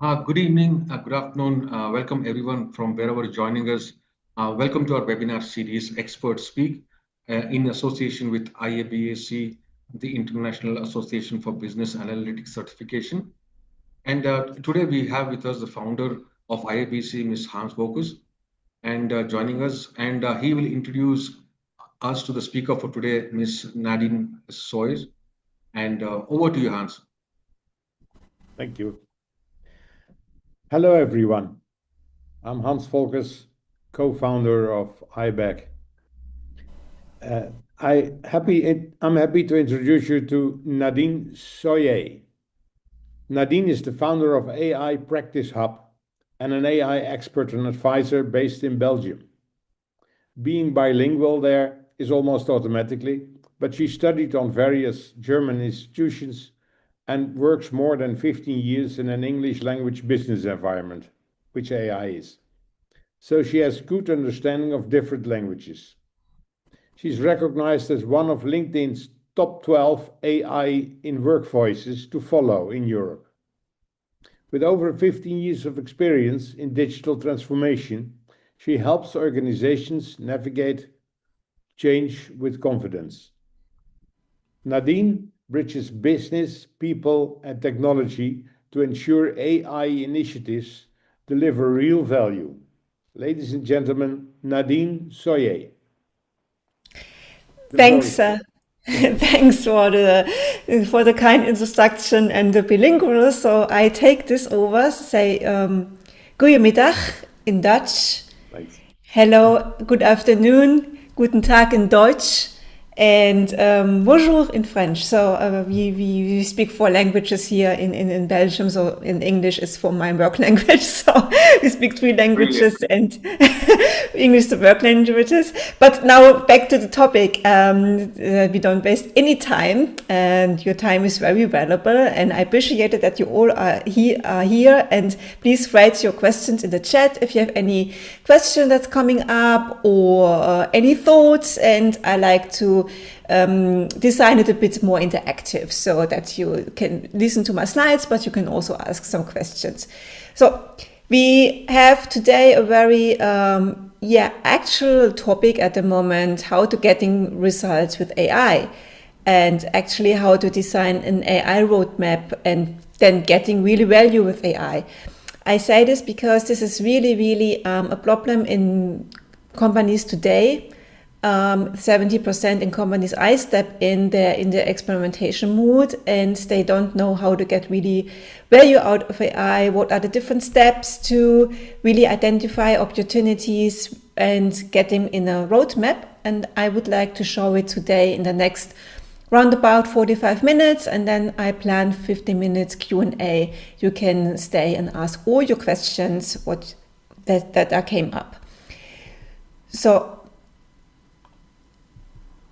Good evening, good afternoon. Welcome everyone from wherever you're joining us. Welcome to our webinar series, Expert Speak, in association with IABAC, the International Association for Business Analytics Certification. And today we have with us the founder of IABC, Ms. Hans Bokus, and joining us. And he will introduce us to the speaker for today, Ms. Nadine Soyes. And over to you, Hans. Thank you. Hello, everyone. I'm Hans Volkers, co-founder of IBEC. I'm happy to introduce you to Nadine Soyes. Nadine is the founder of AI Practice Hub and an AI expert and advisor based in Belgium. Being bilingual there is almost automatically, but she studied on various German institutions and works more than 15 years in an English language business environment, which AI is. So she has good understanding of different languages. She's recognized as one of LinkedIn's top 12 AI in work voices to follow in Europe. With over 15 years of experience in digital transformation, she helps organizations navigate change with confidence. Nadine bridges business, people, and technology to ensure AI initiatives deliver real value. Ladies and gentlemen, Nadine Soyes. Thanks, thanks for the kind introduction and the bilingual. So I take this over. Say, goedemiddag in Dutch. Thanks. Hello, good afternoon, guten Tag in Deutsch, and bonjour in French. So we speak four languages here in Belgium. So in English is for my work language. So we speak three languages and English the work languages. But now back to the topic. We don't waste any time, and your time is very valuable. And I appreciate it that you all are here. And please write your questions in the chat if you have any question that's coming up or any thoughts. And I like to design it a bit more interactive so that you can listen to my slides, but you can also ask some questions. So we have today a very actual topic at the moment, how to getting results with AI, and actually how to design an AI roadmap and then getting really value with AI. I say this because this is really a problem in companies today. 70% in companies I step in, they're in the experimentation mood and they don't know how to get really value out of AI. What are the different steps to really identify opportunities and get them in a roadmap? And I would like to show it today in the next round about 45 minutes, and then I plan 50 minutes Q&A. You can stay and ask all your questions that came up.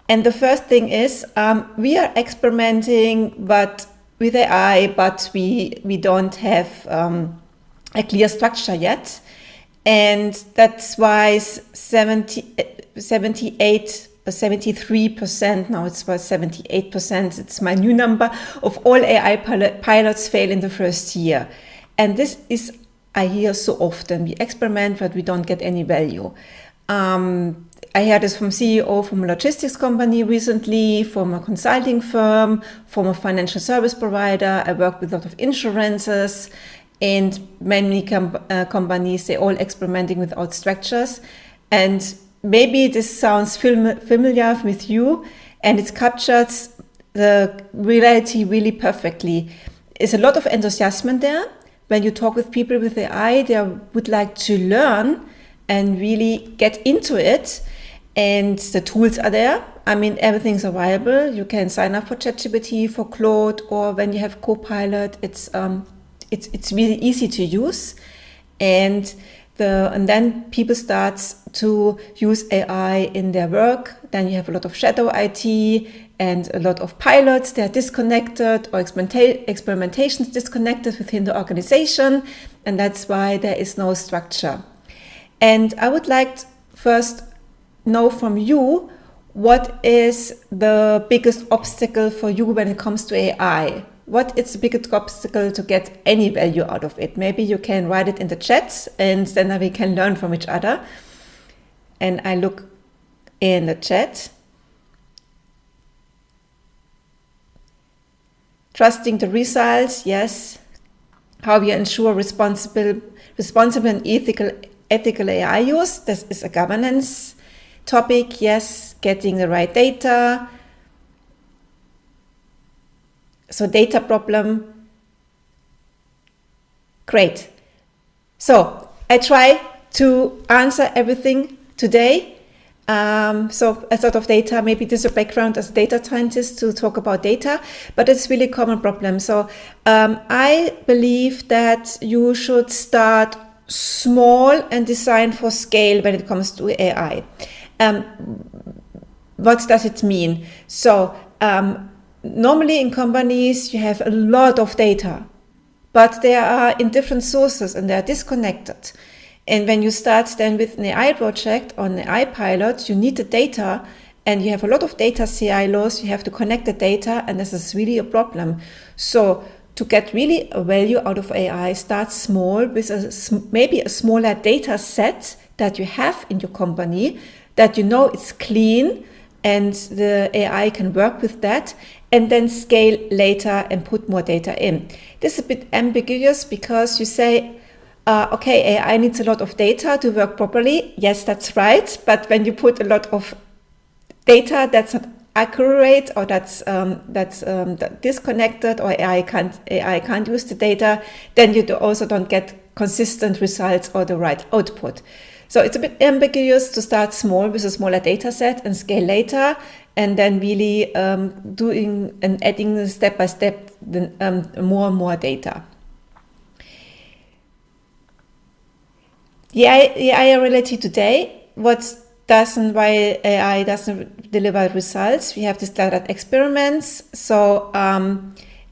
And the first thing is we are experimenting with AI, but we don't have a clear structure yet. And that's why 73%, now it's about 78%, it's my new number, of all AI pilots fail in the first year. And this is, I hear so often, we experiment, but we don't get any value. I heard this from CEO from a logistics company recently, from a consulting firm, from a financial service provider. I work with a lot of insurances and many companies, they're all experimenting without structures. And maybe this sounds familiar with you, and it captures the reality really perfectly. There's a lot of enthusiasm there. When you talk with people with AI, they would like to learn and really get into it. And the tools are there. I mean, everything's available. You can sign up for ChatGPT, for Claude, or when you have Copilot, it's really easy to use. And then people start to use AI in their work. Then you have a lot of shadow IT and a lot of pilots. They're disconnected, or experimentations disconnected within the organization. And that's why there is no structure. And I would like to first know from you, what is the biggest obstacle for you when it comes to AI? what is the biggest obstacle to get any value out of it? Maybe you can write it in the chat and then we can learn from each other. And I look in the chat. Trusting the results, yes. How we ensure responsible and ethical AI use. This is a governance topic, yes. Getting the right data. So data problem. Great. So I try to answer everything today. So a sort of data, maybe this is a background as a data scientist to talk about data, but it's really a common problem. So I believe that you should start small and design for scale when it comes to AI. What does it mean? So normally in companies, you have a lot of data, but they are in different sources and they are disconnected. And when you start then with an AI project or an AI pilot, you need the data and you have a lot of data silos, you have to connect the data, and this is really a problem. So to get really a value out of AI, start small with maybe a smaller data set that you have in your company, that you know it's clean and the AI can work with that, and then scale later and put more data in. This is a bit ambiguous because you say, okay, AI needs a lot of data to work properly. Yes, that's right. But when you put a lot of data that's not accurate or that's disconnected, or AI can't use the data, then you also don't get consistent results or the right output. So it's a bit ambiguous to start small with a smaller data set and scale later, and then really doing and adding step by step more and more data. The AI reality today, why AI doesn't deliver results. We have the standard experiments. So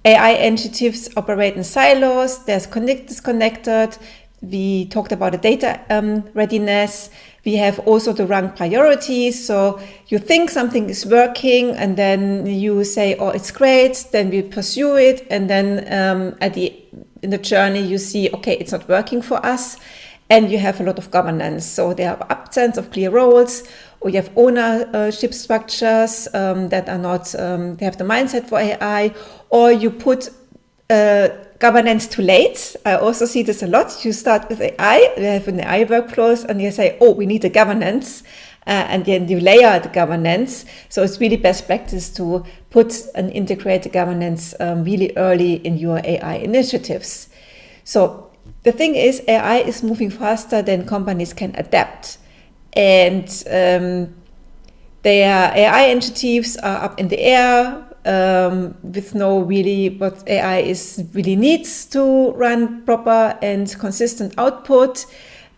AI initiatives operate in silos. There's disconnected. We talked about the data readiness. We have also the wrong priorities. So you think something is working and then you say, oh, it's great. Then we pursue it. And then in the journey, you see, okay, it's not working for us. And you have a lot of governance. So there are absence of clear roles, or you have ownership structures that are not, they have the mindset for AI, or you put governance too late. I also see this a lot. You start with AI, you have an AI workflows, and you say, oh, we need a governance, and then you layer the governance. So it's really best practice to put an integrated governance really early in your AI initiatives. So the thing is, AI is moving faster than companies can adapt. And their AI initiatives are up in the air with no really what AI really needs to run proper and consistent output.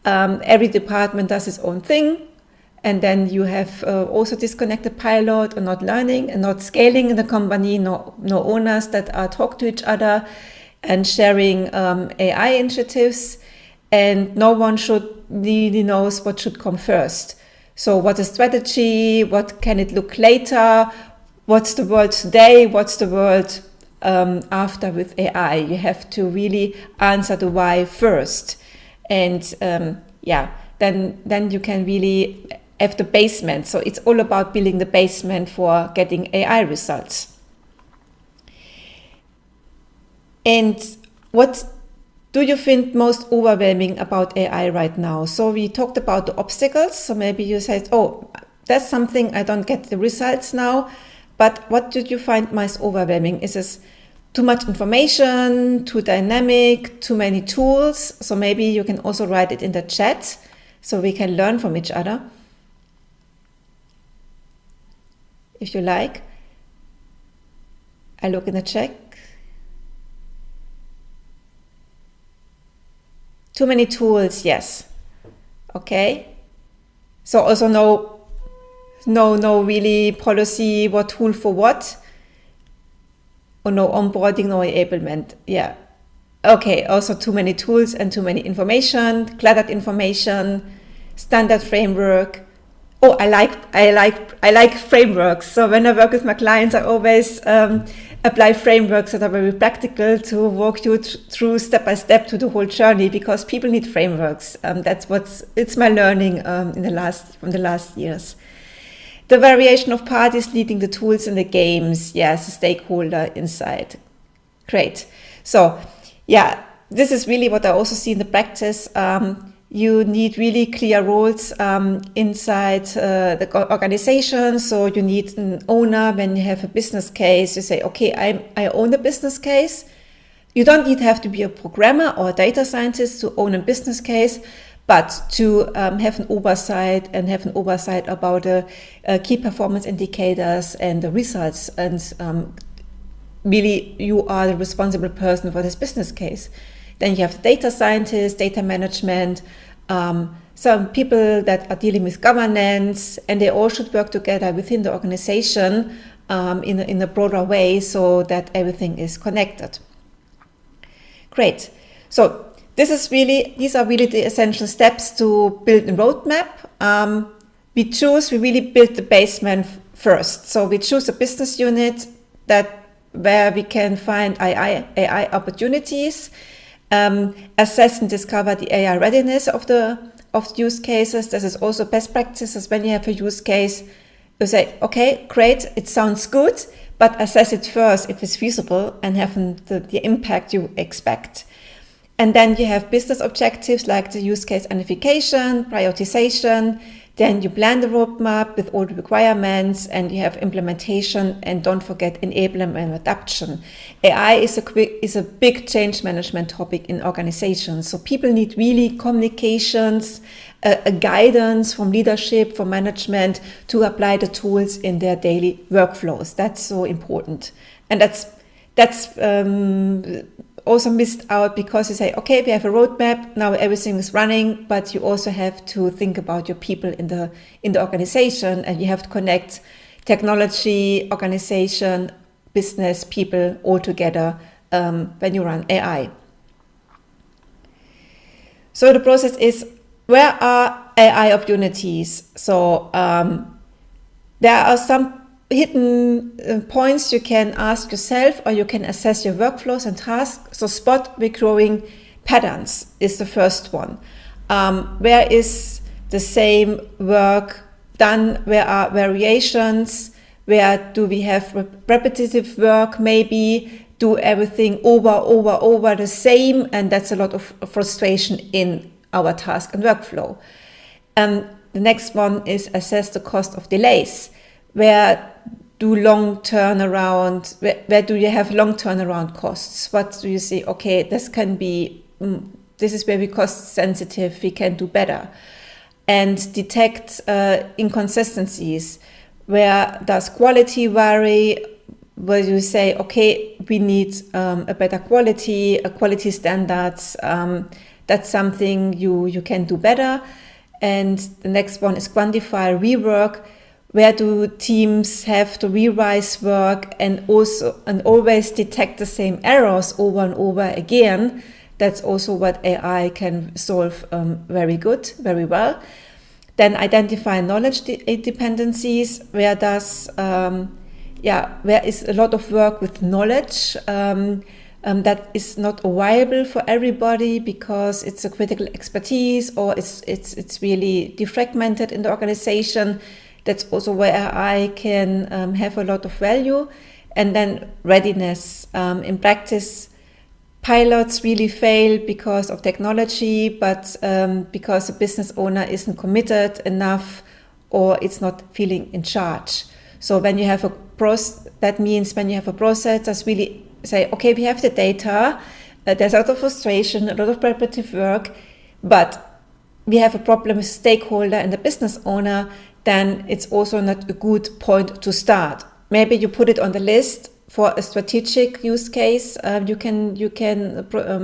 Every department does its own thing. And then you have also disconnected pilot or not learning and not scaling in the company, no owners that talk to each other and sharing AI initiatives, and no one should really knows what should come first. So what is strategy? What can it look later? What's the world today? What's the world after with AI? You have to really answer the why first. And then you can really have the basement. So it's all about building the basement for getting AI results. And what do you find most overwhelming about AI right now? So we talked about the obstacles. So maybe you said, oh, that's something I don't get the results now. But what did you find most overwhelming? Is this too much information, too dynamic, too many tools? So maybe you can also write it in the chat so we can learn from each other, if you like. I look in the chat. Too many tools, yes. Okay. So also no really policy, what tool for what, or no onboarding, no enablement. Yeah. Okay. Also too many tools and too many information, cluttered information, standard framework. oh, I like frameworks. So when I work with my clients, I always apply frameworks that are very practical to walk you through step by step to the whole journey, because people need frameworks. It's my learning from the last years. The variation of parties leading the tools and the games, yes, the stakeholder inside. Great. So, yeah, this is really what I also see in the practice. You need really clear roles inside the organization. So you need an owner. When you have a business case, you say, okay, I own the business case. You don't need to have to be a programmer or a data scientist to own a business case, but to have an oversight about the key performance indicators and the results. And really, you are the responsible person for this business case. Then you have data scientists, data management, some people that are dealing with governance, and they all should work together within the organization in a broader way so that everything is connected. Great. So these are really the essential steps to build a roadmap. We really build the basement first. So we choose a business unit where we can find AI opportunities, assess and discover the AI readiness of the use cases. This is also best practices. When you have a use case, you say, okay, great, it sounds good, but assess it first if it's feasible and have the impact you expect. And then you have business objectives like the use case identification, prioritization. Then you plan the roadmap with all the requirements, and you have implementation, and don't forget enablement and adoption. AI is a big change management topic in organizations. So people need really communications, a guidance from leadership, from management to apply the tools in their daily workflows. That's so important. And that's also missed out because you say, okay, we have a roadmap, now everything is running, but you also have to think about your people in the organization, and you have to connect technology, organization, business, people all together when you run AI. So the process is, where are AI opportunities? So there are some hidden points you can ask yourself, or you can assess your workflows and tasks. So spot recurring patterns is the first one. Where is the same work done? Where are variations? Where do we have repetitive work? Maybe do everything over the same, and that's a lot of frustration in our task and workflow. And the next one is assess the cost of delays. Where do you have long turnaround costs? What do you say? Okay, this is where we cost sensitive, we can do better. And detect inconsistencies. Where does quality vary? Where you say, okay, we need a better quality standards. That's something you can do better. And the next one is quantify rework. Where do teams have to revise work and always detect the same errors over and over again? That's also what AI can solve very well. Then identify knowledge dependencies. Where is a lot of work with knowledge that is not viable for everybody because it's a critical expertise, or it's really defragmented in the organization. That's also where AI can have a lot of value. And then readiness. In practice, pilots really fail because of technology, but because the business owner isn't committed enough, or it's not feeling in charge. So when you have that means when you have a process that's really say, okay, we have the data, there's a lot of frustration, a lot of repetitive work, but we have a problem with stakeholder and the business owner, then it's also not a good point to start. Maybe you put it on the list for a strategic use case. You can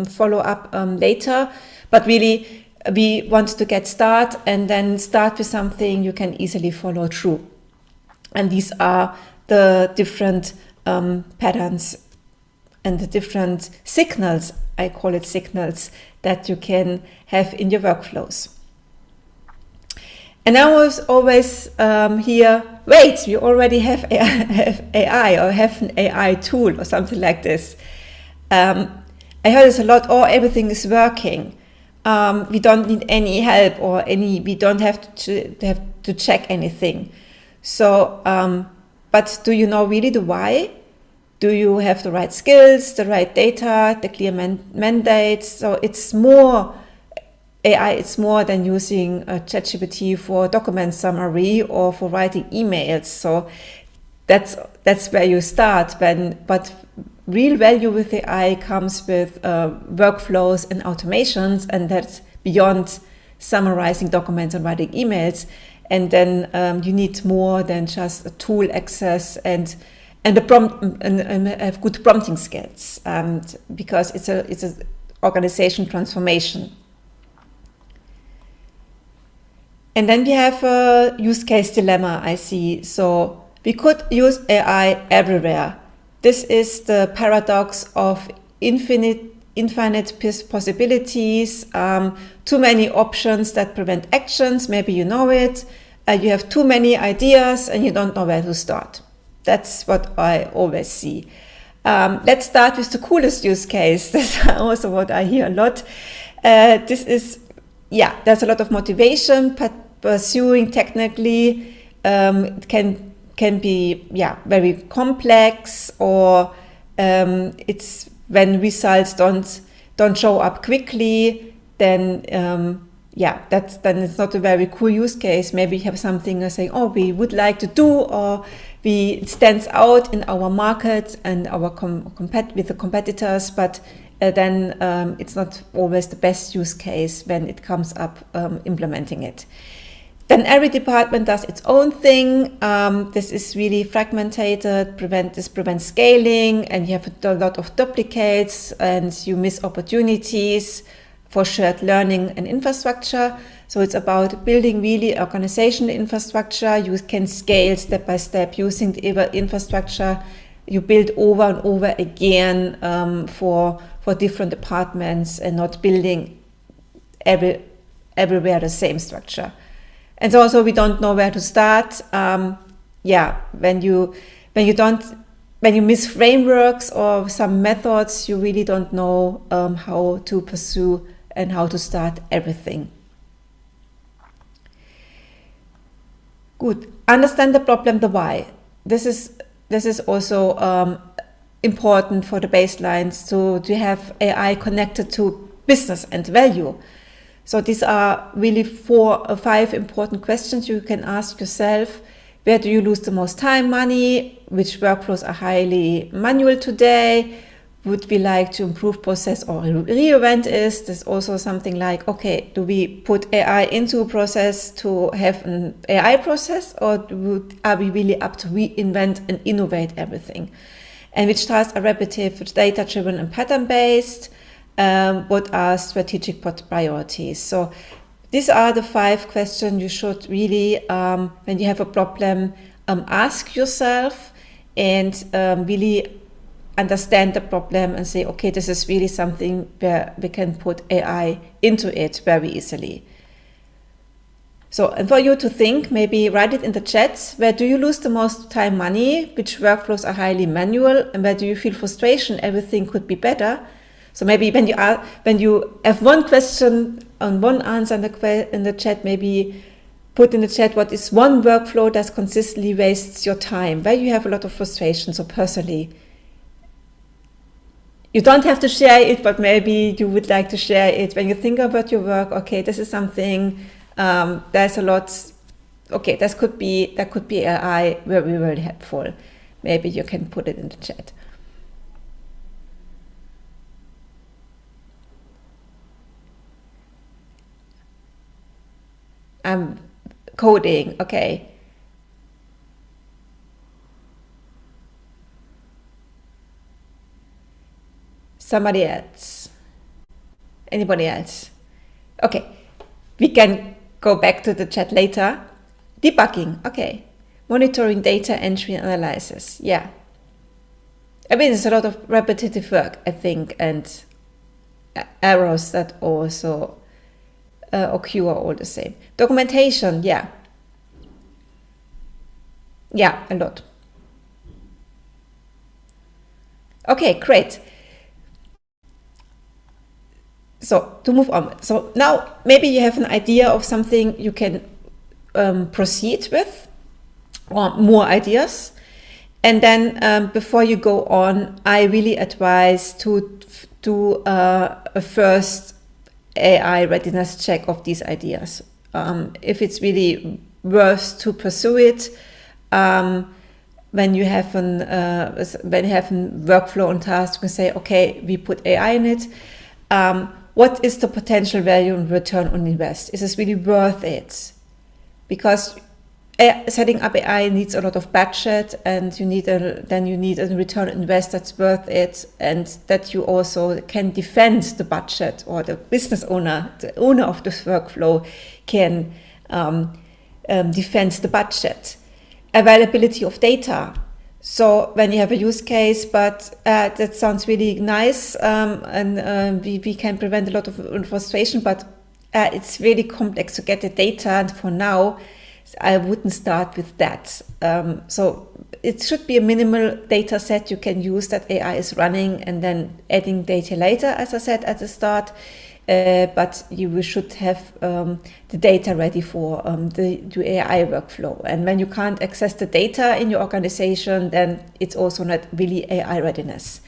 follow up later, but really we want to get started and then start with something you can easily follow through. And these are the different patterns and the different signals, I call it signals, that you can have in your workflows. And I was always hear, wait, you already have AI or have an AI tool or something like this. I heard this a lot, oh, everything is working. We don't need any help or we don't have to check anything. So, but do you know really the why? Do you have the right skills, the right data, the clear mandates? So it's more AI, it's more than using ChatGPT for document summary or for writing emails. So that's where you start. But real value with AI comes with workflows and automations, and that's beyond summarizing documents and writing emails. And then you need more than just a tool access and the prompt and have good prompting skills, because it's a organization transformation. And then we have a use case dilemma, I see. So we could use AI everywhere. This is the paradox of infinite possibilities, too many options that prevent actions. Maybe you know it. You have too many ideas and you don't know where to start. That's what I always see. Let's start with the coolest use case. That's also what I hear a lot. This is, there's a lot of motivation, but pursuing technically can be very complex, or it's when results don't show up quickly, then then it's not a very cool use case. Maybe you have something saying, oh, we would like to do, or it stands out in our market and our with the competitors, but then it's not always the best use case when it comes up implementing it. Then every department does its own thing. This is really fragmented, prevents scaling, and you have a lot of duplicates, and you miss opportunities for shared learning and infrastructure. So it's about building really organizational infrastructure. You can scale step by step using the infrastructure you build over and over again for different departments, and not building everywhere the same structure. And so also we don't know where to start. When you miss frameworks or some methods, you really don't know how to pursue and how to start everything. Good. Understand the problem, the why. This is also important for the baselines to have AI connected to business and value. So these are really 4 or 5 important questions you can ask yourself. Where do you lose the most time, money? Which workflows are highly manual today? Would we like to improve process or reinvent is? There's also something like, okay, do we put AI into a process to have an AI process, or are we really up to reinvent and innovate everything? And which tasks are repetitive, data-driven and pattern-based? What are strategic priorities? So these are the 5 questions you should really, when you have a problem, ask yourself, and really understand the problem and say, okay, this is really something where we can put AI into it very easily. So, and for you to think, maybe write it in the chat. Where do you lose the most time, money? Which workflows are highly manual? And where do you feel frustration? Everything could be better. So maybe when you have one question and one answer in the chat, maybe put in the chat what is one workflow that consistently wastes your time, where you have a lot of frustration. So personally, you don't have to share it, but maybe you would like to share it when you think about your work. Okay, this is something, there's a lot, okay, that could be AI very, very helpful. Maybe you can put it in the chat. Coding, okay. Somebody else? Anybody else? Okay, we can go back to the chat later. Debugging, okay. Monitoring data entry and analysis, yeah. I mean, there's a lot of repetitive work, I think, and errors that also occur all the same. Documentation, yeah. Yeah, a lot. Okay, great. So to move on. So now maybe you have an idea of something you can proceed with, or more ideas. And then before you go on, I really advise to do a first AI readiness check of these ideas. If it's really worth to pursue it, when you have a workflow and task, you can say, okay, we put AI in it. What is the potential value and return on invest? Is this really worth it? Because setting up AI needs a lot of budget, and you need a return on invest that's worth it, and that you also can defend the budget, or the business owner, the owner of this workflow, can defend the budget. Availability of data. So when you have a use case, but that sounds really nice, and we can prevent a lot of frustration, but it's really complex to get the data, and for now, I wouldn't start with that. So it should be a minimal data set you can use that AI is running, and then adding data later, as I said at the start. But you should have the data ready for the AI workflow. And when you can't access the data in your organization, then it's also not really AI readiness.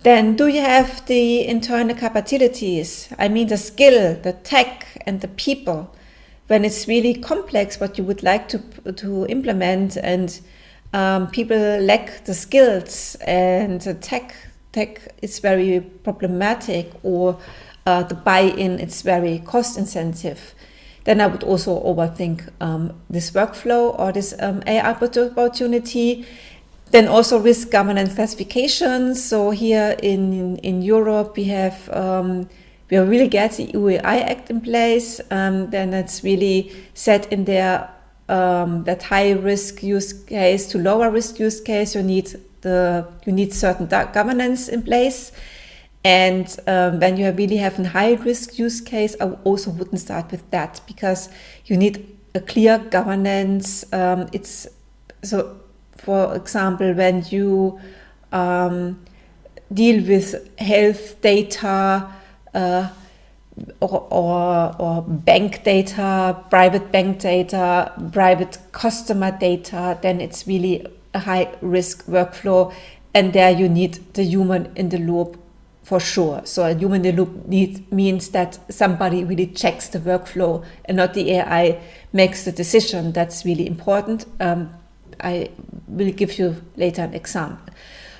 Then do you have the internal capabilities? I mean, the skill, the tech, and the people. When it's really complex what you would like to implement, and people lack the skills, and the tech is very problematic, or the buy-in is very cost intensive, then I would also overthink this workflow or this AI opportunity. Then also risk governance classifications. So here in Europe, we really get the EU AI Act in place. Then it's really set in there that high risk use case to lower risk use case. You need certain governance in place. And when you really have a high risk use case, I also wouldn't start with that, because you need a clear governance. It's so, for example, when you deal with health data or bank data, private bank data, private customer data, then it's really a high risk workflow, and there you need the human in the loop. For sure. So a human in the loop means that somebody really checks the workflow and not the AI makes the decision. That's really important. I will give you later an example.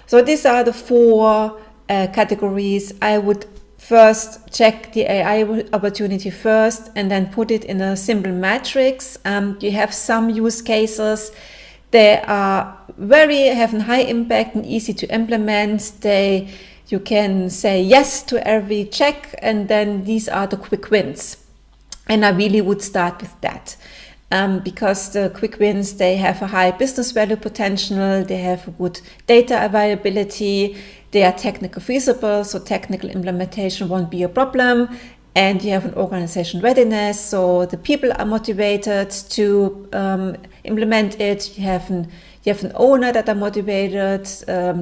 So these are the 4 categories. I would first check the AI opportunity first, and then put it in a simple matrix. You have some use cases. They are have a high impact and easy to implement. You can say yes to every check, and then these are the quick wins. And I really would start with that, because the quick wins, they have a high business value potential, they have good data availability, they are technically feasible, so technical implementation won't be a problem, and you have an organization readiness, so the people are motivated to implement it. You have an owner that are motivated,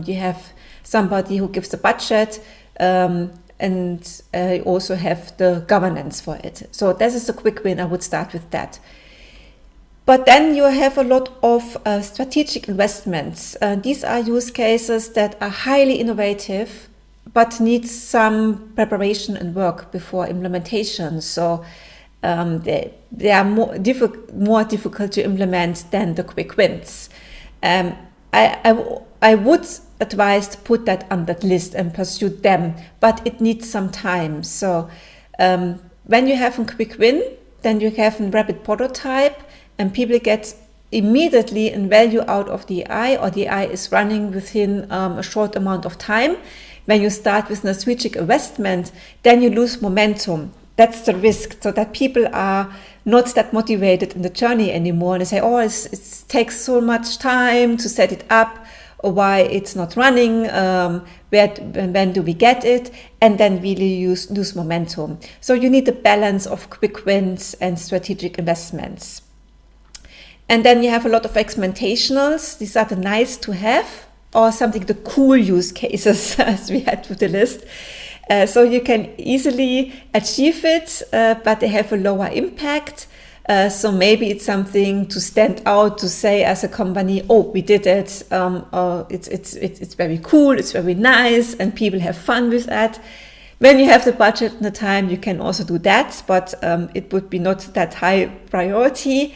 you have somebody who gives the budget, and you also have the governance for it. So this is a quick win. I would start with that. But then you have a lot of strategic investments. These are use cases that are highly innovative, but need some preparation and work before implementation. So they are more difficult to implement than the quick wins. I would advise to put that on that list and pursue them, but it needs some time. So when you have a quick win, then you have a rapid prototype, and people get immediately a value out of the AI, or the AI is running within a short amount of time. When you start with a strategic investment, then you lose momentum. That's the risk, so that people are not that motivated in the journey anymore, and they say, oh, it takes so much time to set it up, or why it's not running, when do we get it, and then really lose momentum. So you need a balance of quick wins and strategic investments. And then you have a lot of experimentationals. These are the nice to have, or something, the cool use cases, as we had to the list. So you can easily achieve it, but they have a lower impact. So maybe it's something to stand out, to say as a company, oh, we did it. It's very cool, it's very nice, and people have fun with that. When you have the budget and the time, you can also do that, but it would be not that high priority.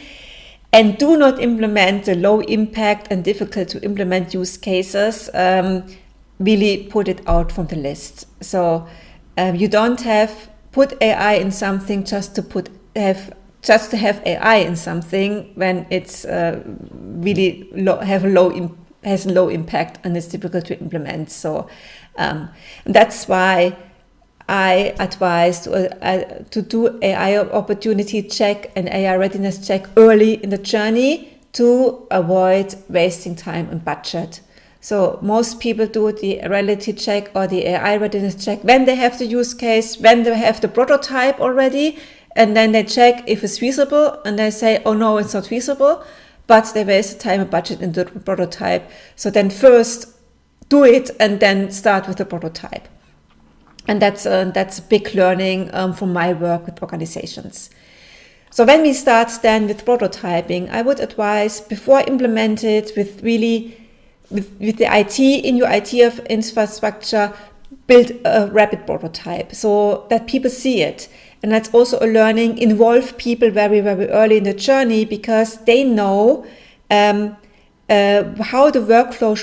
And do not implement the low impact and difficult to implement use cases. Really put it out from the list. So you don't have put AI in something just to have AI in something when it's really has a low impact and it's difficult to implement. So that's why I advise to do AI opportunity check and AI readiness check early in the journey to avoid wasting time and budget. So most people do the reality check or the AI readiness check when they have the use case, when they have the prototype already, and then they check if it's feasible, and they say, oh no, it's not feasible, but they waste time and budget into the prototype. So then first do it and then start with the prototype. And that's a big learning from my work with organizations. So when we start then with prototyping, I would advise before implement it with the IT, in your IT infrastructure, build a rapid prototype so that people see it. And that's also a learning, involve people very, very early in the journey, because they know how the workflow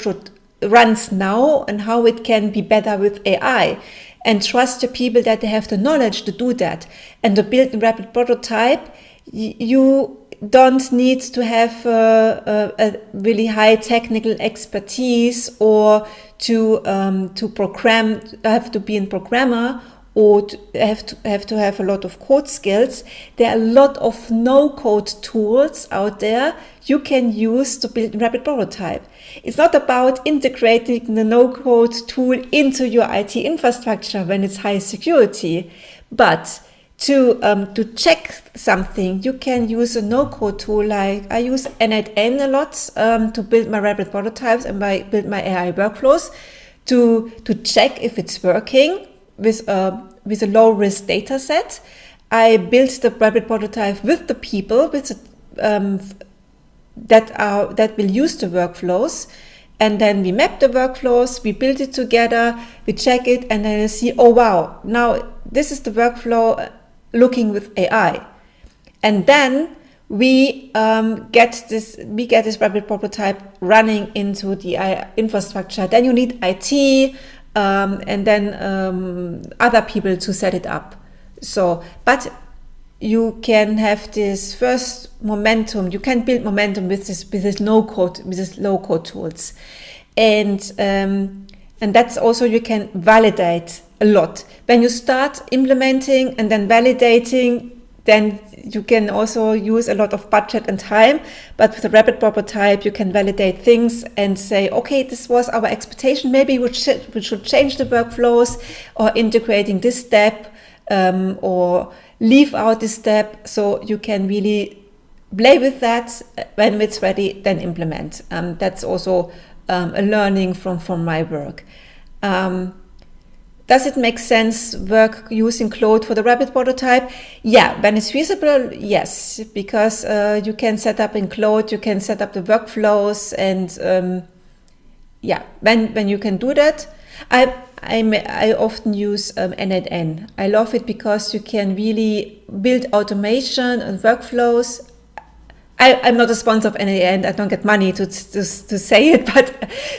runs now and how it can be better with AI. And trust the people that they have the knowledge to do that. And to build a rapid prototype, you don't need to have a really high technical expertise or to program, have to be a programmer, or have to have a lot of code skills. There are a lot of no-code tools out there you can use to build a rapid prototype. It's not about integrating the no-code tool into your IT infrastructure when it's high security, but to check something, you can use a no-code tool. Like I use n8n a lot to build my rapid prototypes and build my AI workflows to check if it's working with a low-risk data set. I built the rapid prototype with the people that will use the workflows, and then we map the workflows, we build it together, we check it, and then I see, oh wow, now this is the workflow looking with AI. And then we get this rapid prototype running into the infrastructure. Then you need IT and then other people to set it up. So, but you can have this first momentum. You can build momentum with this low code tools, and that's also, you can validate a lot when you start implementing and then validating. Then you can also use a lot of budget and time. But with a rapid prototype, you can validate things and say, okay, this was our expectation. Maybe we should change the workflows, or integrating this step, or leave out this step. So you can really play with that. When it's ready, then implement. That's also a learning from my work. Does it make sense work using Claude for the rapid prototype? Yeah, when it's feasible, yes, because you can set up in Claude, you can set up the workflows, and yeah, when you can do that. I often use n8n. I love it because you can really build automation and workflows. I'm not a sponsor of n8n. I don't get money to say it, but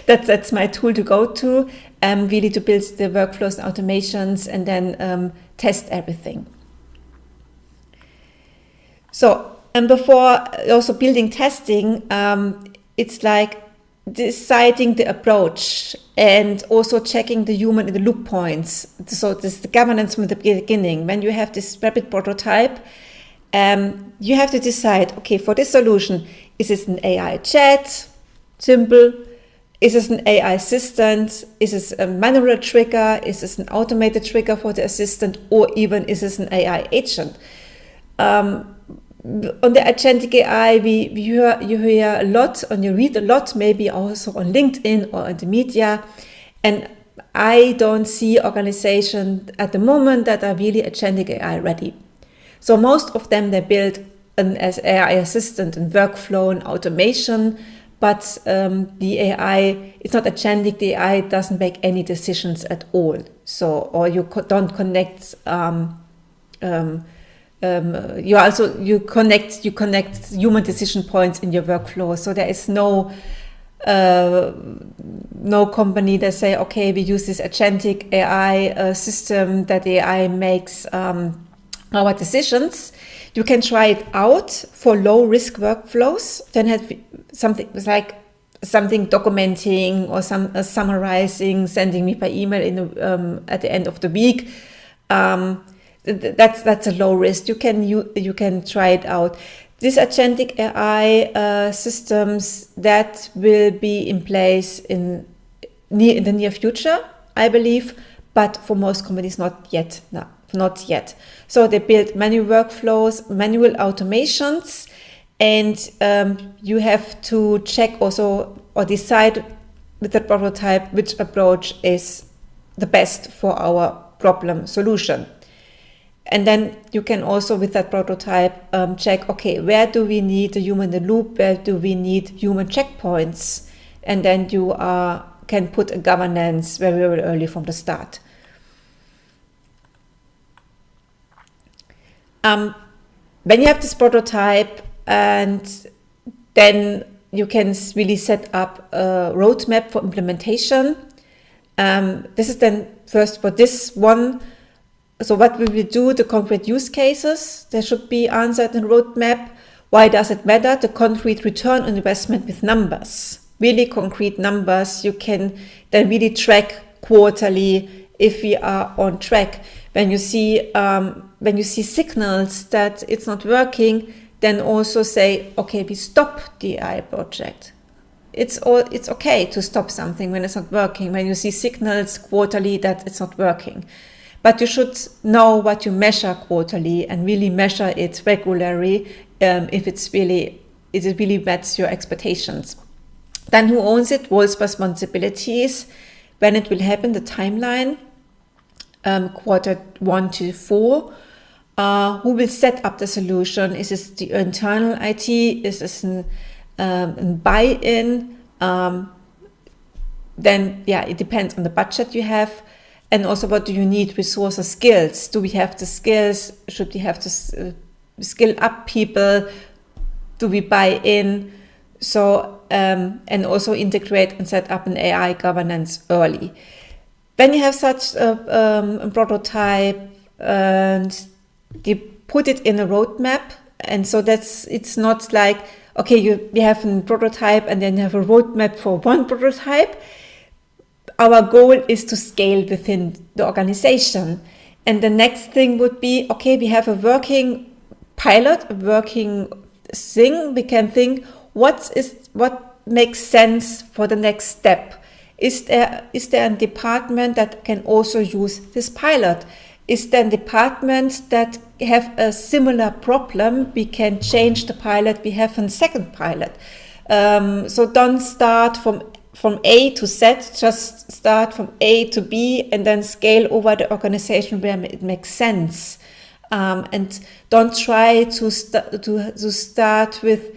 that's my tool to go to, really to build the workflows and automations, and then test everything. So, and before also building testing, it's like deciding the approach and also checking the human in the loop points. So this is the governance from the beginning. When you have this rapid prototype, you have to decide, okay, for this solution, is it an AI chat, simple? Is this an AI assistant? Is this a manual trigger? Is this an automated trigger for the assistant? Or even is this an AI agent? On the agentic AI, you hear a lot, and you read a lot, maybe also on LinkedIn or in the media. And I don't see organizations at the moment that are really agentic AI ready. So most of them, they build an AI assistant and workflow and automation, but the AI, it's not agentic. The AI doesn't make any decisions at all. So, or you don't connect. You connect human decision points in your workflow. So there is no company that say, okay, we use this agentic AI system that the AI makes our decisions. You can try it out for low risk workflows. Then have something documenting or summarizing, sending me by email at the end of the week. That's a low risk. You can try it out. These agentic AI systems that will be in place in the near future, I believe, but for most companies not yet. No, not yet. So they build manual workflows, manual automations, and you have to check also or decide with the prototype which approach is the best for our problem solution. And then you can also, with that prototype, check, okay, where do we need a human in the loop? Where do we need human checkpoints? And then you can put a governance very, very early from the start. When you have this prototype, and then you can really set up a roadmap for implementation. This is then first for this one. So what we will do, the concrete use cases, they should be answered in the roadmap. Why does it matter? The concrete return on investment with numbers, really concrete numbers. You can then really track quarterly if we are on track. When you see signals that it's not working, then also say, okay, we stop the AI project. It's okay to stop something when it's not working, when you see signals quarterly that it's not working. But you should know what you measure quarterly and really measure it regularly if it really meets your expectations. Then who owns it? Roles, responsibilities, when it will happen, the timeline, quarter 1 to 4. Who will set up the solution? Is this the internal IT? Is this a buy-in? Then, it depends on the budget you have. And also, what do you need? Resources, skills. Do we have the skills? Should we have to skill up people? Do we buy in? So, and also integrate and set up an AI governance early. When you have such a prototype, and you put it in a roadmap, and so it's not like, okay, you have a prototype and then you have a roadmap for one prototype. Our goal is to scale within the organization. And the next thing would be, okay, we have a working pilot, a working thing. We can think, what makes sense for the next step? Is there a department that can also use this pilot? Is there a department that have a similar problem? We can change the pilot. We have a second pilot. So don't start from A to Z, just start from A to B and then scale over the organization where it makes sense. And don't try to start with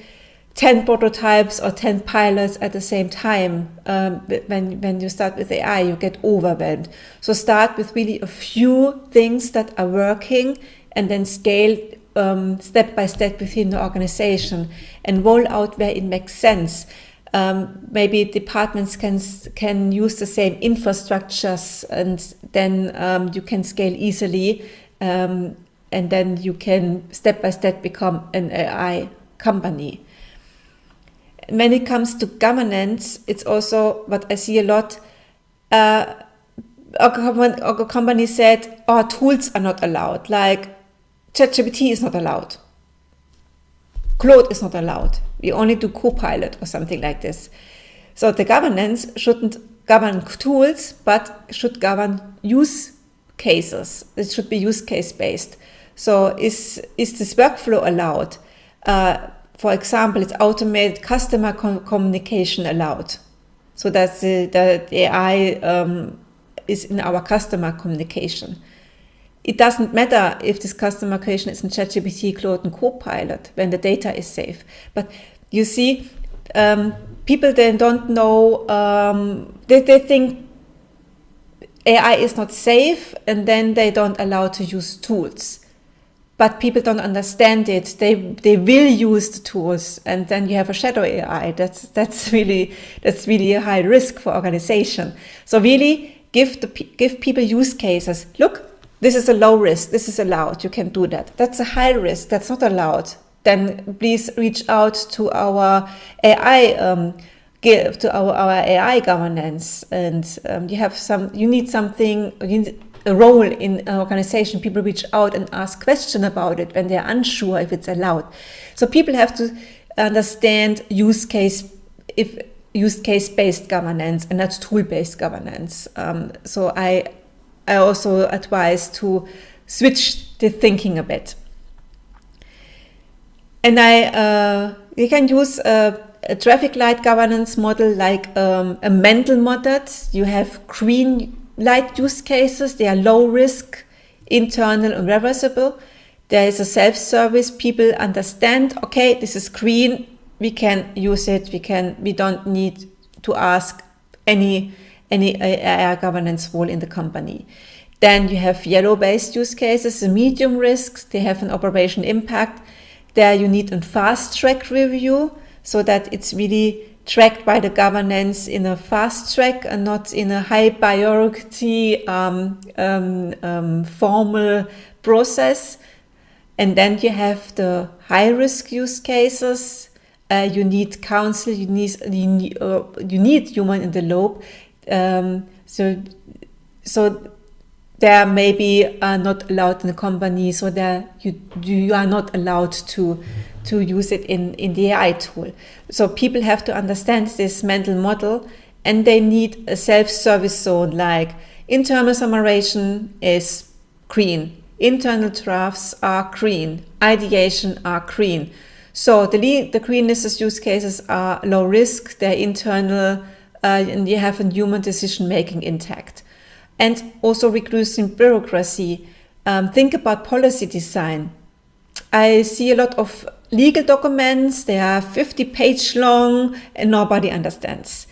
10 prototypes or 10 pilots at the same time. When you start with AI, you get overwhelmed. So start with really a few things that are working and then scale step by step within the organization and roll out where it makes sense. Maybe departments can use the same infrastructures, and then you can scale easily, and then you can step by step become an AI company. When it comes to governance, it's also what I see a lot. Our company said, tools are not allowed, like ChatGPT is not allowed. Claude is not allowed. We only do Copilot or something like this. So the governance shouldn't govern tools, but should govern use cases. It should be use case based. So is this workflow allowed? For example, it's automated customer communication allowed. So that the AI is in our customer communication. It doesn't matter if this customer communication is in ChatGPT, Claude, and Copilot when the data is safe. But you see, people then don't know, they think AI is not safe, and then they don't allow to use tools. But people don't understand it. They will use the tools, and then you have a shadow AI. That's really a high risk for organization. So really give people use cases. Look, this is a low risk. This is allowed. You can do that. That's a high risk. That's not allowed. Then please reach out to our AI our AI governance, and you need a role in an organization. People reach out and ask questions about it when they're unsure if it's allowed. So people have to understand use case based governance and not tool based governance. So I also advise to switch the thinking a bit. And you can use a traffic light governance model like a mental model. You have green light use cases. They are low risk, internal and reversible. There is a self-service. People understand, okay, this is green. We can use it. We don't need to ask any AI governance role in the company. Then you have yellow-based use cases, the medium risks. They have an operation impact. There you need a fast track review so that it's really tracked by the governance in a fast track and not in a high priority formal process. And then you have the high risk use cases. You need counsel. You need human in the loop. So they maybe are not allowed in the company. So you are not allowed to use it in the AI tool. So people have to understand this mental model, and they need a self-service zone, like internal summarization is green, internal drafts are green, ideation are green. So the green list use cases are low risk, they're internal, and you have a human decision making intact. And also reducing bureaucracy. Think about policy design. I see a lot of legal documents, they are 50-page long and nobody understands.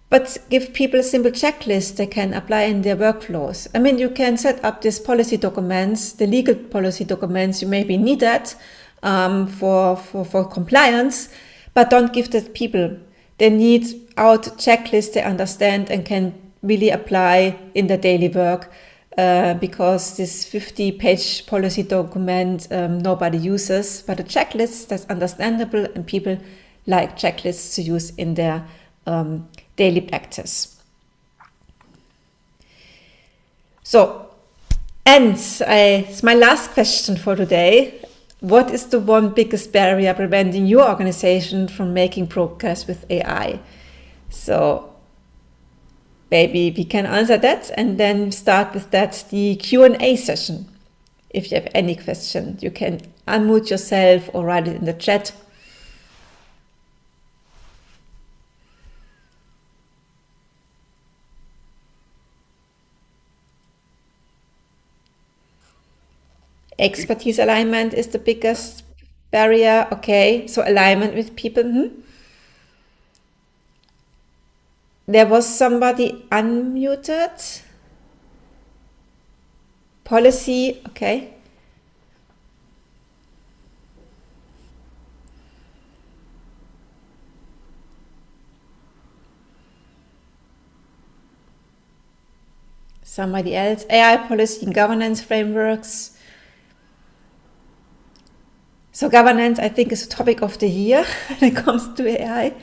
But give people a simple checklist they can apply in their workflows. I mean, you can set up these policy documents, the legal policy documents, you maybe need that for compliance, but don't give that people. They need out checklists they understand and can really apply in their daily work. Because this 50-page policy document nobody uses, but a checklist that's understandable, and people like checklists to use in their daily practice. So, and it's my last question for today. What is the one biggest barrier preventing your organization from making progress with AI? So, maybe we can answer that and then start with that, the Q&A session. If you have any question, you can unmute yourself or write it in the chat. Expertise alignment is the biggest barrier. Okay, so alignment with people. There was somebody unmuted. Policy, okay. Somebody else. AI policy and governance frameworks. So governance, I think, is a topic of the year when it comes to AI.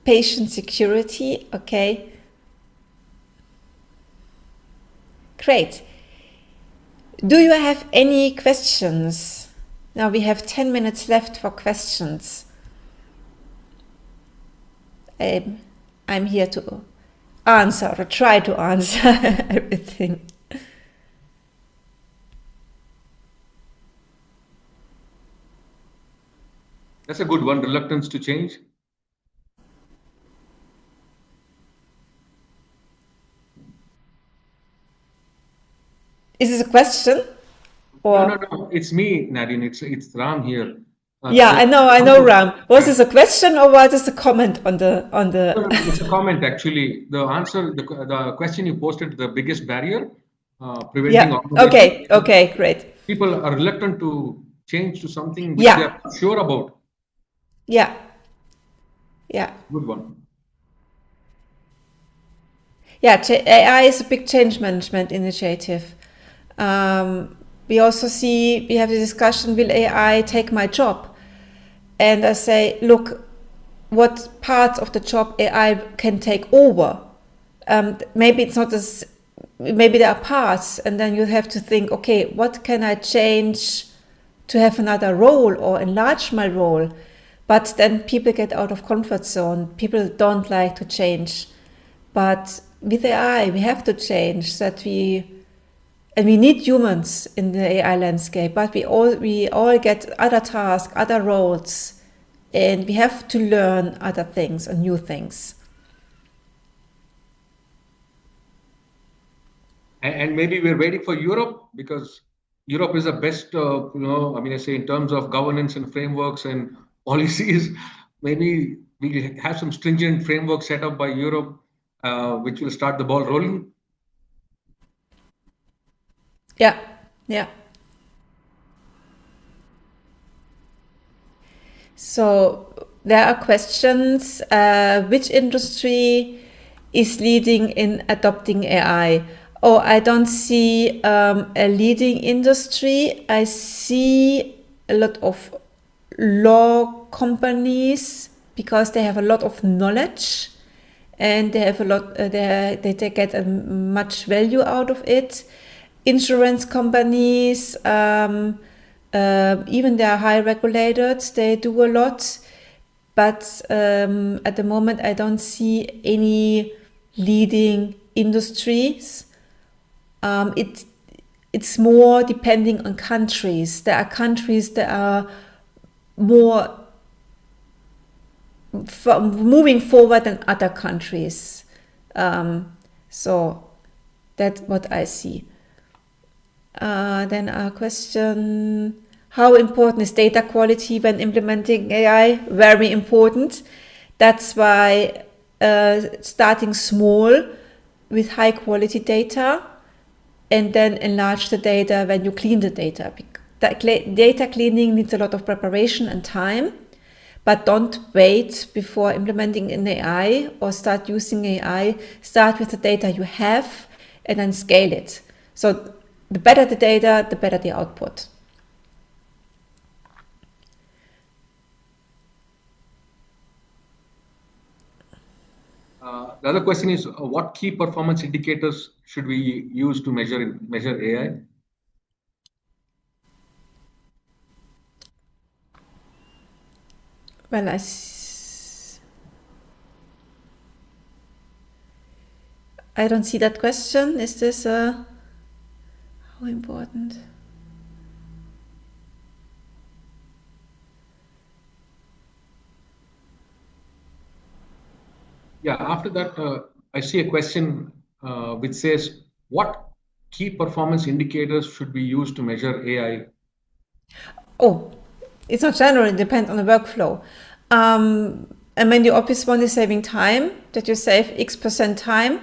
Patient security, okay. Great. Do you have any questions? Now we have 10 minutes left for questions. I'm here to answer or try to answer everything. That's a good one. Reluctance to change. Is this a question? Or No. It's me, Nadine. It's Ram here. yeah, I know, Ram. Was this a question or was this a comment on the? No, it's a comment actually. The answer, the question you posted, the biggest barrier preventing Yeah. organizations. Okay, great. People are reluctant to change to something which Yeah. they are sure about. Yeah. Good one. Yeah, AI is a big change management initiative. We also see, we have the discussion, will AI take my job? And I say, look, what parts of the job AI can take over? Maybe it's not as, maybe there are parts, and then you have to think, okay, what can I change to have another role or enlarge my role? But then people get out of comfort zone. People don't like to change. But with AI, we have to change that and we need humans in the AI landscape, but we all get other tasks, other roles, and we have to learn other things and new things. And maybe we're waiting for Europe because Europe is the best, I say in terms of governance and frameworks and policies, maybe we have some stringent framework set up by Europe, which will start the ball rolling. Yeah. So there are questions, which industry is leading in adopting AI? Oh, I don't see a leading industry. I see a lot of law companies because they have a lot of knowledge and they have a lot, they get much value out of it. Insurance companies, even they are high regulated, they do a lot. But at the moment, I don't see any leading industries. It's more depending on countries. There are countries that are more moving forward than other countries. So that's what I see. Then a question, how important is data quality when implementing AI? Very important. That's why starting small with high quality data and then enlarge the data when you clean the data. Data cleaning needs a lot of preparation and time, but don't wait before implementing an AI or start using AI. Start with the data you have and then scale it. So the better the data, the better the output. The other question is, what key performance indicators should we use to measure AI? Well, I don't see that question. Is this how important? Yeah, after that, I see a question which says, what key performance indicators should we use to measure AI? Oh, it's not general, it depends on the workflow. I mean, the obvious one is saving time, that you save X% time.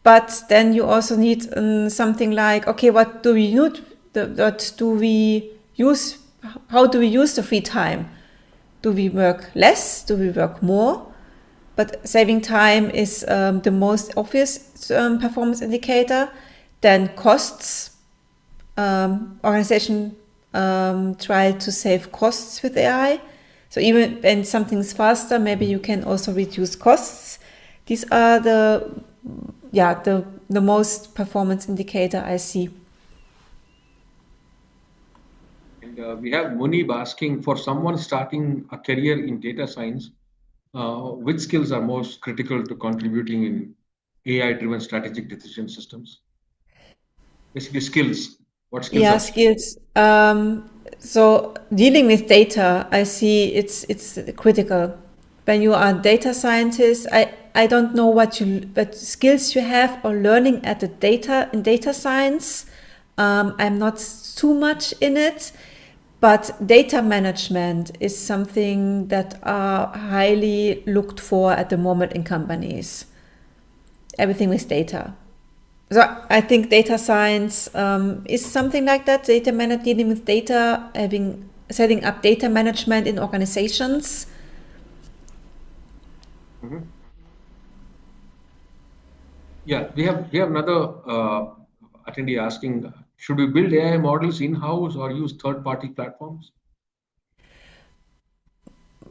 But then you also need something like, okay, what do we need? What do we use? How do we use the free time? Do we work less? Do we work more? But saving time is the most obvious performance indicator. Then costs. Organization try to save costs with AI. So even when something's faster, maybe you can also reduce costs. These are the most performance indicator I see. And we have Munib asking, for someone starting a career in data science, which skills are most critical to contributing in AI-driven strategic decision systems? Basically, skills. What skills Yeah, are? skills. So dealing with data, I see it's critical. When you are data scientist, I don't know what skills you have or learning at the data in data science. I'm not too much in it, but data management is something that are highly looked for at the moment in companies. Everything with data. So I think data science is something like that. Dealing with data, setting up data management in organizations. Mhm. Yeah, we have another attendee asking, should we build AI models in-house or use third-party platforms?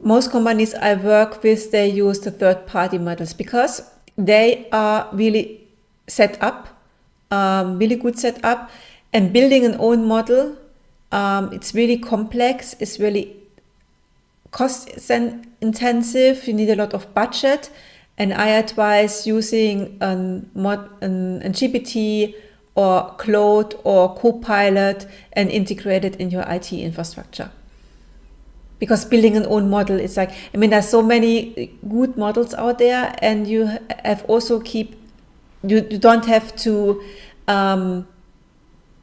Most companies I work with, they use the third-party models because they are really set up, really good set up, and building an own model. It's really complex. It's really cost intensive. You need a lot of budget, and I advise using a GPT or Claude or Copilot and integrate it in your IT infrastructure. Because building an own model is like, I mean, there's so many good models out there, and you have also you don't have to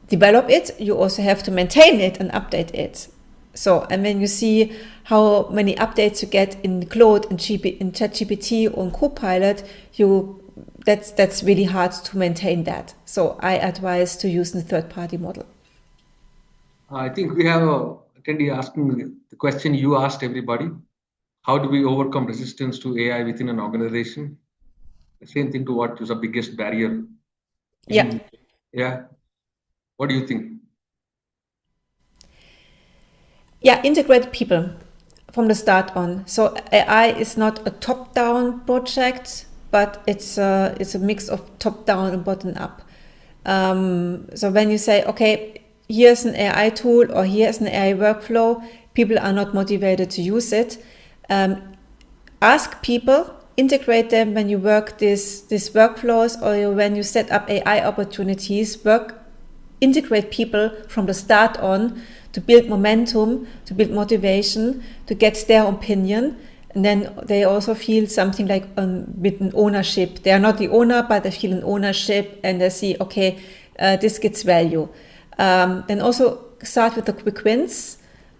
develop it, you also have to maintain it and update it. So, and when you see how many updates you get in Claude and in ChatGPT or in Copilot, that's really hard to maintain that. So I advise to use the third-party model. I think we have a attendee asking the question you asked everybody. How do we overcome resistance to AI within an organization? The same thing to what is the biggest barrier. Yeah. Yeah. What do you think? Yeah, integrate people from the start on. So AI is not a top-down project, but it's a mix of top-down and bottom-up. So when you say, okay, here's an AI tool or here's an AI workflow, people are not motivated to use it. Ask people, integrate them when you work these workflows or when you set up AI opportunities. Integrate people from the start on to build momentum, to build motivation, to get their opinion. And then they also feel something like with an ownership. They are not the owner, but they feel an ownership and they see, okay, this gets value. Then also start with the quick wins,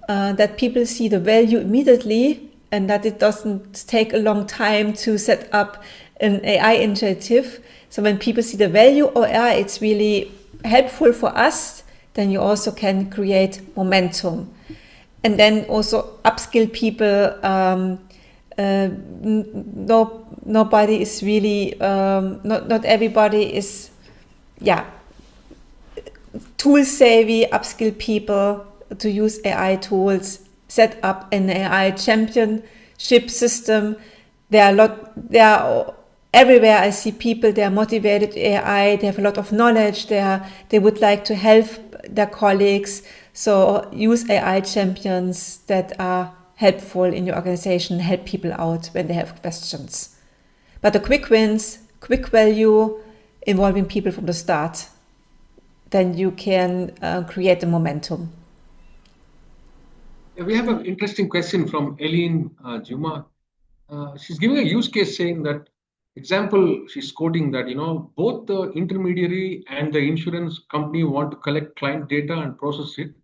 that people see the value immediately and that it doesn't take a long time to set up an AI initiative. So when people see the value of AI, it's really helpful for us, then you also can create momentum. And then also upskill people. Nobody is really, not everybody is, tool savvy. Upskill people to use AI tools, set up an AI championship system. Everywhere I see people, they are motivated to AI, they have a lot of knowledge, they would like to help their colleagues. So use AI champions that are helpful in your organization, help people out when they have questions. But the quick wins, quick value, involving people from the start, then you can create the momentum. We have an interesting question from Eileen Juma. She's giving a use case saying that, example, she's quoting that, both the intermediary and the insurance company want to collect client data and process it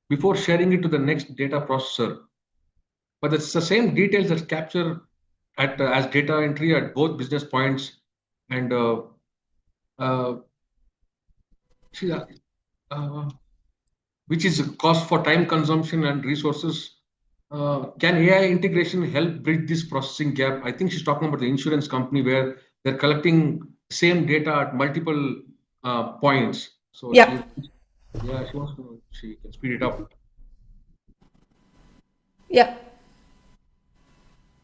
before sharing it to the next data processor. But it's the same details that's captured as data entry at both business points. And which is a cost for time consumption and resources. Can AI integration help bridge this processing gap? I think she's talking about the insurance company where they're collecting same data at multiple points. So Yeah. she wants to know if she can speed it up. Yeah.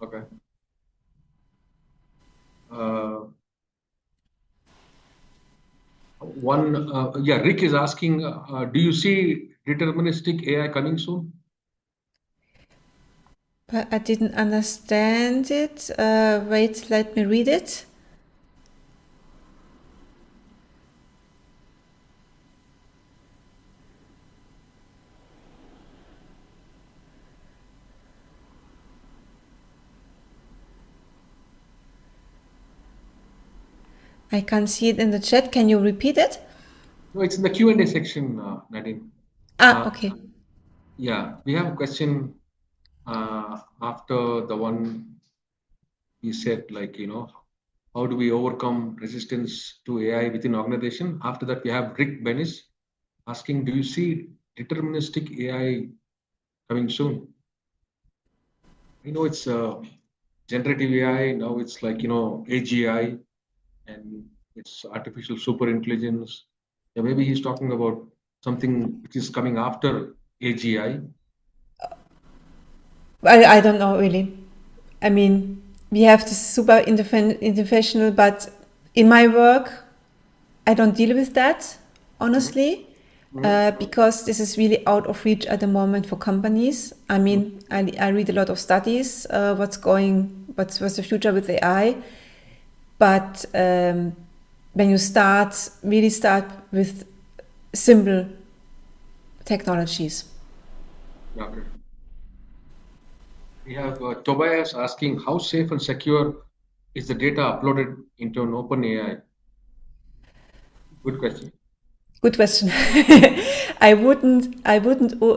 Okay. Rick is asking, do you see deterministic AI coming soon? But I didn't understand it. Wait, let me read it. I can't see it in the chat. Can you repeat it? No, it's in the Q&A section, Nadine. Okay. Yeah, we have a question after the one you said, like, how do we overcome resistance to AI within organization? After that, we have Rick Bennis asking, do you see deterministic AI coming soon? It's generative AI. Now it's like, AGI, and it's artificial super intelligence. Yeah, maybe he's talking about something which is coming after AGI. I don't know really. I mean, we have this super interventional, but in my work, I don't deal with that, honestly, because this is really out of reach at the moment for companies. I mean, I read a lot of studies, what's the future with AI, but when you really start with simple technologies. Okay. We have Tobias asking, how safe and secure is the data uploaded into an open AI? Good question. Good question. I wouldn't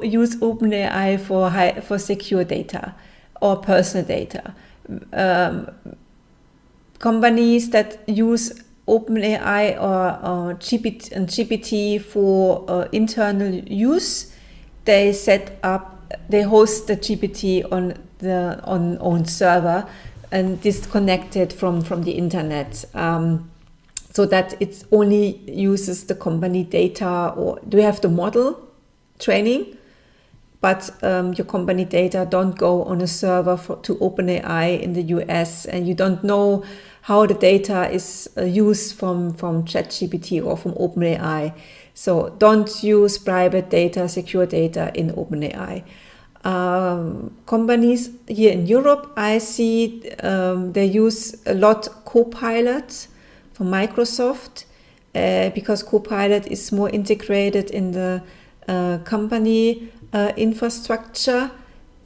use OpenAI for secure data or personal data. Companies that use OpenAI or GPT for internal use, they host the GPT on own server and disconnected from the internet. So that it only uses the company data, or do you have the model training, but your company data don't go on a server to OpenAI in the US, and you don't know how the data is used from ChatGPT or from OpenAI. So don't use private data, secure data in OpenAI. Companies here in Europe, I see they use a lot Copilot from Microsoft, because Copilot is more integrated in the company infrastructure,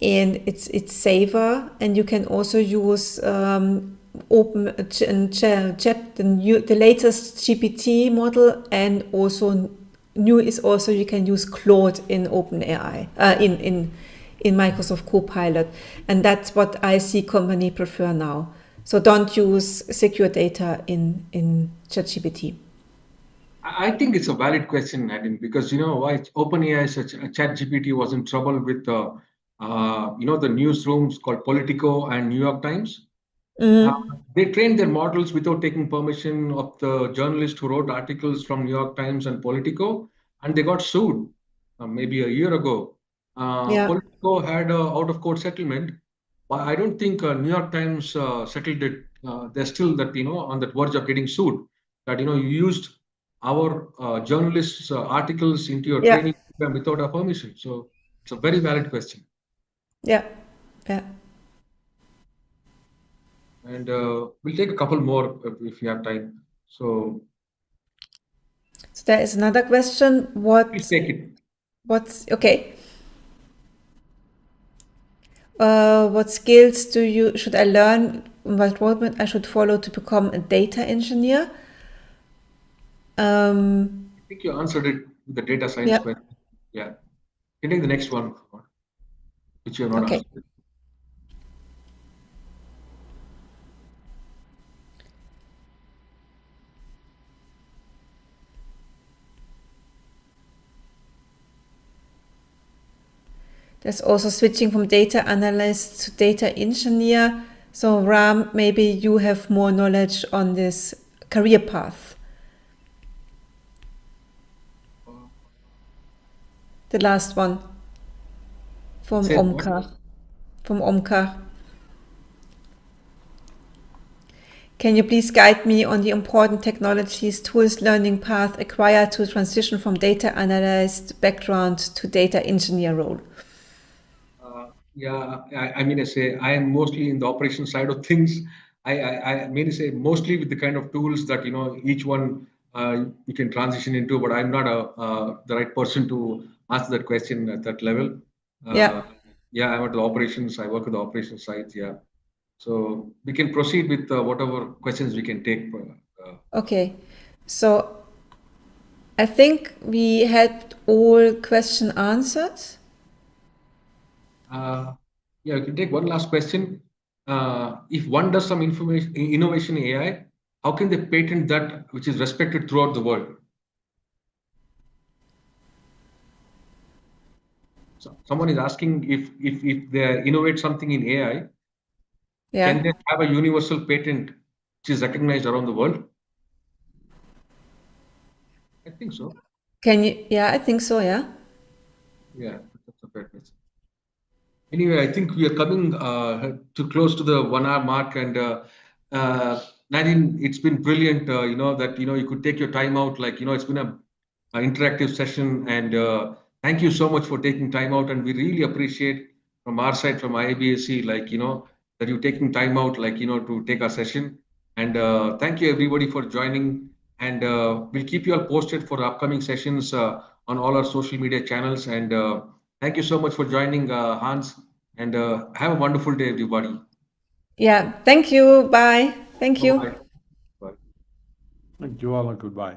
and it's safer. And you can also use the latest GPT model, and also you can use Claude in OpenAI in Microsoft Copilot, and that's what I see company prefer now. So don't use secure data in ChatGPT. I think it's a valid question, Nadine, because why OpenAI, ChatGPT was in trouble with the newsrooms called Politico and New York Times. They trained their models without taking permission of the journalist who wrote articles from New York Times and Politico, and they got sued maybe a year ago. Politico had an out-of-court settlement, but I don't think New York Times settled it. They're still on that verge of getting sued. That you used our journalists' articles into your training program without our permission. So it's a very valid question. Yeah. And we'll take a couple more if you have time. So there is another question. Please take it. Okay? What skills should I learn? What roadmap I should follow to become a data engineer? I think you answered it with the data science question. Yeah. You take the next one, which you have not answered. There's also switching from data analyst to data engineer. So Ram, maybe you have more knowledge on this career path. The last one from Omkar. Can you please guide me on the important technologies, tools, learning path acquired to transition from data analyst background to data engineer role? Yeah, I mean, I say I am mostly in the operation side of things. I mean, I say mostly with the kind of tools that each one you can transition into, but I'm not the right person to answer that question at that level. Yeah. Uh, yeah, I'm at the operations. I work with the operations side. Yeah, so we can proceed with whatever questions we can take. Okay. So I think we had all question answered. Yeah, we can take one last question. If one does some innovation in AI, how can they patent that which is respected throughout the world? So someone is asking if they innovate something in AI, Yeah. can they have a universal patent which is recognized around the world? I think so. Can you? Yeah, I think so. Yeah. Yeah, that's a fair question. Anyway, I think we are coming to close to the 1 hour mark, and Nadine, it's been brilliant. That you could take your time out. Like it's been a interactive session, and thank you so much for taking time out. And we really appreciate from our side, from IABSC, like that you're taking time out, like to take our session. And thank you everybody for joining. And we'll keep you all posted for upcoming sessions on all our social media channels. And thank you so much for joining, Hans. And have a wonderful day, everybody. Yeah. Thank you. Bye. Thank you. Bye-bye. Bye. Thank you all and goodbye.